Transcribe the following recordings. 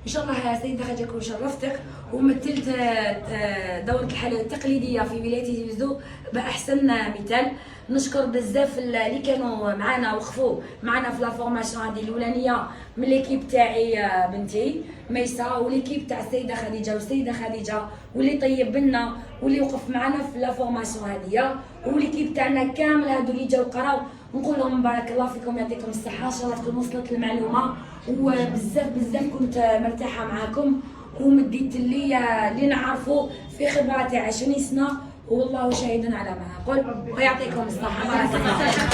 ان شاء الله سيدة خديجة كون شرفتك ومثلت دورة الحلوى التقليدية في ولاية تيزو بأحسن مثال. نشكر بزاف اللي كانوا معنا وقفوا معنا في لا فورماسيون هذه الاولانيه من ليكيب تاعي بنتي ميسا وليكيب تاع السيده خديجه والسيده خديجه واللي طيب لنا واللي وقف معنا في لا فورماسيون هذه وليكيب تاعنا كامل هادو اللي جاو قراو. نقول لهم بارك الله فيكم يعطيكم الصحه، ان شاء الله تكون وصلت المعلومه وبزاف كنت مرتاحه معاكم ومديت اللي نعرفوا في خبراتي 20 سنه والله شهيد على ما أقول ويعطيكم الصحة. بارك الله.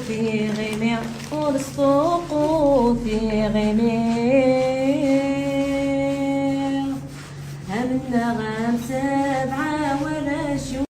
في غمير والسوق في غمير هم النغم سبعة ولا شو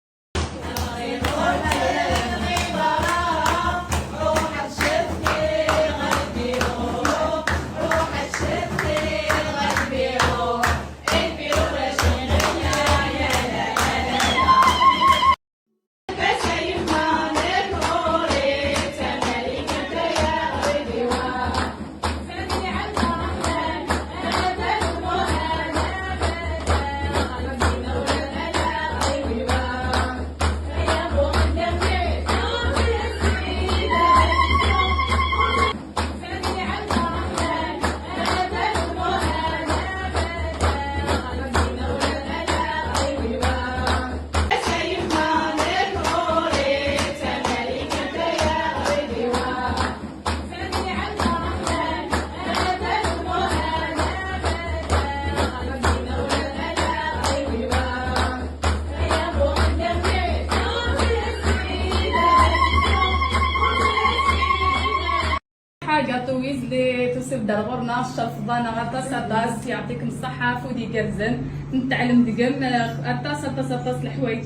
غاتويز اللي توصل دالغورنا الشرفضانة غطاس يعطيكم الصحة فودي كرزن نتعلم دقم طاس الحوايج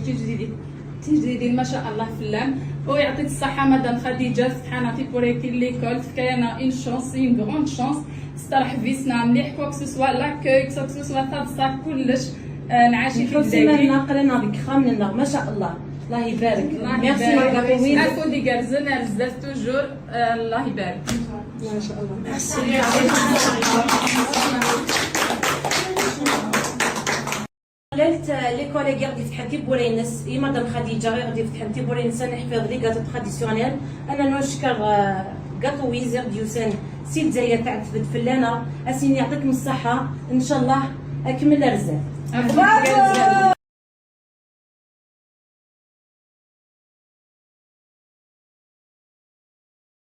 تجديدين ما شاء الله في اللام ويعطيك الصحة مدام خديجة سبحانه بوريكي ليكول كاينة اون شونس اون غروند شونس استراح فيسنا مليح كوك سوسوا لاكوي كوك سوسوا تاع كلش نعاشي في الدنيا ناقرنا بك خاملنا ما شاء الله الله يبارك. ميرسي غاتويز فودي كرزن بزاف توجور الله يبارك ما شاء الله. قلت لي كوليغ غادي فتحتي بورينس اي مدام خديجه غادي فتحتي بورينس نحفظ لي غاتو تراديسيونيل. انا نشكر غاتويز ديوسان سي دزاير تاع فلانه اسيني يعطيكم الصحه ان شاء الله اكمل رزق.